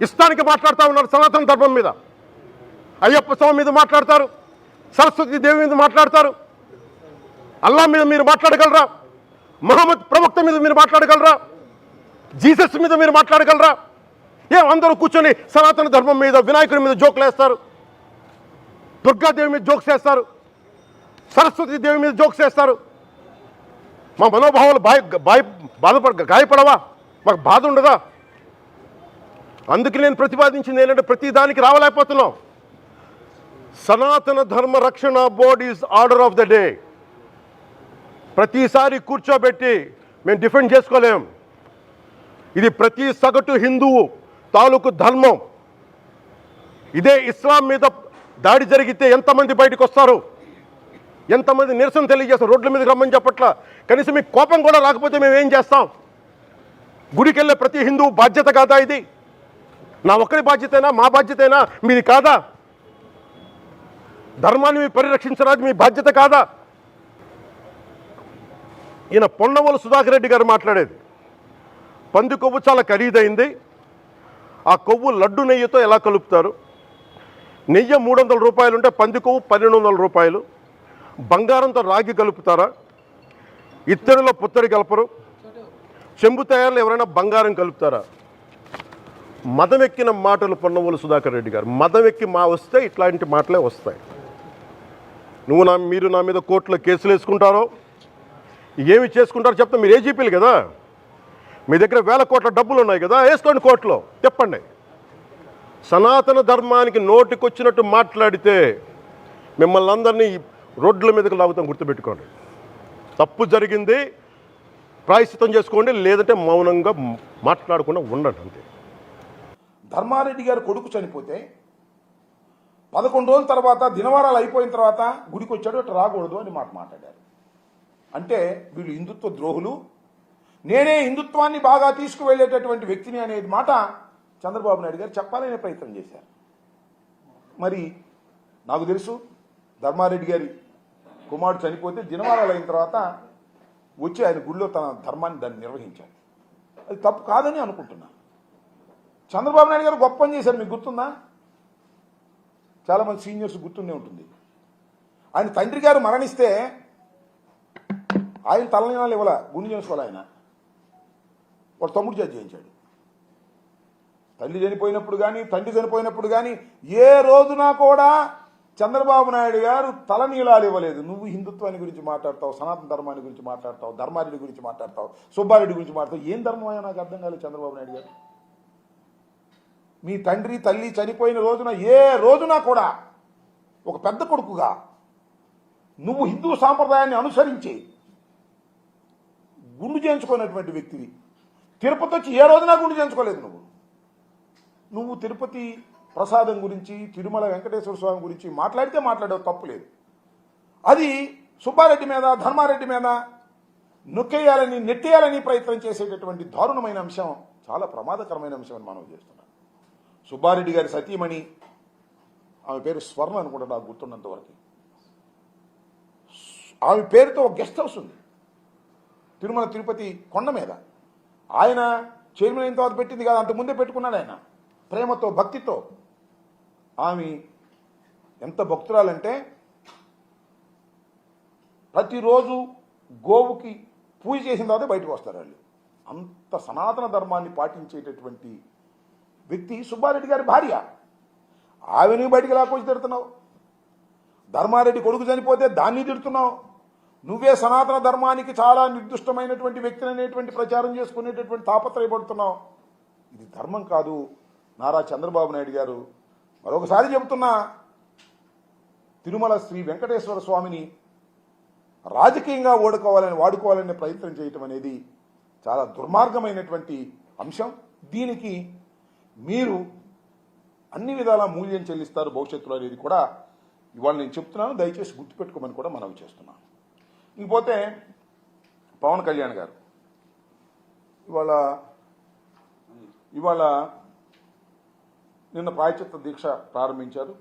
ఇష్టానికి మాట్లాడుతూ ఉన్నారు సనాతన ధర్మం మీద. అయ్యప్ప స్వామి మీద మాట్లాడతారు, సరస్వతి దేవి మీద మాట్లాడతారు. అల్లా మీద మీరు మాట్లాడగలరా? మహమ్మద్ ప్రవక్త మీద మీరు మాట్లాడగలరా? జీసస్ మీద మీరు మాట్లాడగలరా? అందరూ కూర్చొని సనాతన ధర్మం మీద, వినాయకుడి మీద జోకులు వేస్తారు, దుర్గాదేవి మీద జోక్స్ వేస్తారు, సరస్వతి దేవి మీద జోక్స్ వేస్తారు. మా మనోభావాలు గాయపడవా? మాకు బాధ ఉండదా? అందుకే నేను ప్రతిపాదించింది ఏంటంటే ప్రతి దానికి రావలేకపోతున్నాం. సనాతన ధర్మ రక్షణ board is order of the day. ప్రతిసారి కూర్చోబెట్టి మేము డిఫెండ్ చేసుకోలేం. ఇది ప్రతి సగటు హిందువు తాలూకు ధర్మం. ఇదే ఇస్లాం మీద దాడి జరిగితే ఎంతమంది బయటకు వస్తారు, ఎంతమంది నిరసన తెలియజేస్తారు? రోడ్ల మీదకి రమ్మని చెప్పట్లా. కనీసం మీకు కోపం కూడా రాకపోతే మేము ఏం చేస్తాం? గుడికి వెళ్ళే ప్రతి హిందువు బాధ్యత కాదా ఇది? నా ఒక్కరి బాధ్యతైనా, మా బాధ్యతైనా మీది కాదా? ధర్మాన్ని పరిరక్షించడానికి మీ బాధ్యత కాదా? ఈయన పొన్నవోలు సుధాకర్ రెడ్డి గారు మాట్లాడేది, పంది కొవ్వు చాలా ఖరీదైంది, ఆ కొవ్వు లడ్డు నెయ్యితో ఎలా కలుపుతారు? నెయ్యి 300 రూపాయలు ఉంటే పంది కొవ్వు 1200 రూపాయలు. బంగారంతో రాగి కలుపుతారా? ఇత్తడిలో పుత్తడి కలపరు. చెంబు తయారులో ఎవరైనా బంగారం కలుపుతారా? మదం ఎక్కిన మాటలు పొన్నవోలు సుధాకర్ రెడ్డి గారు. మదం ఎక్కి వస్తే ఇట్లాంటి మాటలే వస్తాయి. మీరు నా మీద కోర్టులో కేసులు వేసుకుంటారో ఏమి చేసుకుంటారో చెప్తా. మీరు ఏజీపీలు కదా, మీ దగ్గర వేల కోట్ల డబ్బులు ఉన్నాయి కదా, వేసుకోండి కోర్టులో, చెప్పండి. సనాతన ధర్మానికి నోటికొచ్చినట్టు మాట్లాడితే మిమ్మల్ని అందరినీ రోడ్ల మీదకి లాగుతాం, గుర్తుపెట్టుకోండి. తప్పు జరిగింది, ప్రాయశ్చిత్తం చేసుకోండి, లేదంటే మౌనంగా మాట్లాడకుండా ఉండండి, అంతే. ధర్మారెడ్డి గారు కొడుకు చనిపోతే 11 రోజుల తర్వాత, దినవారాలు అయిపోయిన తర్వాత గుడికి వచ్చాడు, అటు రాకూడదు అని మాట్లాడారు. అంటే వీళ్ళు హిందుత్వ ద్రోహులు, నేనే హిందుత్వాన్ని బాగా తీసుకువెళ్ళేటటువంటి వ్యక్తిని అనేది మాట చంద్రబాబు నాయుడు గారు చెప్పాలనే ప్రయత్నం చేశారు. మరి నాకు తెలుసు ధర్మారెడ్డి గారి కుమారుడు చనిపోతే దినవారాలు అయిన తర్వాత వచ్చి ఆయన గుడిలో తన ధర్మాన్ని దాన్ని నిర్వహించారు. అది తప్పు కాదని అనుకుంటున్నా. చంద్రబాబు నాయుడు గారు గొప్ప పని చేశారు, మీకు గుర్తుందా? చాలామంది సీనియర్స్ గుర్తుండే ఉంటుంది. ఆయన తండ్రి గారు మరణిస్తే ఆయన తలనీనాలు ఇవ్వాల, గుండె చేసుకోవాలి. ఆయన వాడు తమ్ముడు చేతి చేయించాడు. తల్లి చనిపోయినప్పుడు కానీ, తండ్రి చనిపోయినప్పుడు కానీ ఏ రోజున కూడా చంద్రబాబు నాయుడు గారు తలనీలాలు ఇవ్వలేదు. నువ్వు హిందుత్వాన్ని గురించి మాట్లాడతావు, సనాతన ధర్మాన్ని గురించి మాట్లాడతావు, ధర్మారెడ్డి గురించి మాట్లాడతావు, సుబ్బారెడ్డి గురించి మాట్లాడతావు. ఏం ధర్మం అయ్యా నాకు అర్థం కాలేదు చంద్రబాబు నాయుడు గారు. మీ తండ్రి తల్లి చనిపోయిన రోజున ఏ రోజున కూడా ఒక పెద్ద కొడుకుగా నువ్వు హిందూ సాంప్రదాయాన్ని అనుసరించి గుండు చేయించుకున్నటువంటి వ్యక్తివి. తిరుపతి వచ్చి ఏ రోజున గుండు చేయించుకోలేదు. నువ్వు తిరుపతి ప్రసాదం గురించి, తిరుమల వెంకటేశ్వర స్వామి గురించి మాట్లాడితే మాట్లాడేవి, తప్పులేదు. అది సుబ్బారెడ్డి మీద, ధర్మారెడ్డి మీద నొక్కేయాలని, నెట్టేయాలని ప్రయత్నం చేసేటటువంటి దారుణమైన అంశం, చాలా ప్రమాదకరమైన అంశం అని మనం చేస్తున్నాం. సుబ్బారెడ్డి గారి సతీమణి, ఆమె పేరు స్వర్ణ అనుకుంటా నాకు గుర్తున్నంతవరకు, ఆమె పేరుతో ఒక గెస్ట్ హౌస్ ఉంది తిరుమల తిరుపతి కొండ మీద. ఆయన చైర్మన్ అయిన తర్వాత పెట్టింది కాదు, అంతకుముందే పెట్టుకున్నాడు ఆయన, ప్రేమతో భక్తితో. ఆమె ఎంత భక్తురాలంటే ప్రతిరోజు గోవుకి పూజ చేసిన తర్వాత బయటకు వస్తారు వాళ్ళు. అంత సనాతన ధర్మాన్ని పాటించేటటువంటి వ్యక్తి సుబ్బారెడ్డి గారి భార్య. ఆమెను బయటికి లాక్కొచ్చి తిడుతున్నావు. ధర్మారెడ్డి కొడుకు చనిపోతే దాన్ని తిడుతున్నావు. నువ్వే సనాతన ధర్మానికి చాలా నిర్దిష్టమైనటువంటి వ్యక్తిని అనేటువంటి ప్రచారం చేసుకునేటటువంటి తాపత్రయపడుతున్నావు. ఇది ధర్మం కాదు. నారా చంద్రబాబు నాయుడు గారు మరొకసారి చెబుతున్నా, తిరుమల శ్రీ వెంకటేశ్వర స్వామిని రాజకీయంగా వాడుకోవాలనే ప్రయత్నం చేయటం అనేది చాలా దుర్మార్గమైనటువంటి అంశం. దీనికి మీరు అన్ని విధాలా మూల్యం చెల్లిస్తారు భవిష్యత్తులో అనేది కూడా ఇవాళ నేను చెప్తున్నాను. దయచేసి గుర్తుపెట్టుకోమని కూడా మనవి చేస్తున్నాను. ఇంకపోతే పవన్ కళ్యాణ్ గారు ఇవాళ నిన్న ప్రాయశ్చిత్త దీక్ష ప్రారంభించారు.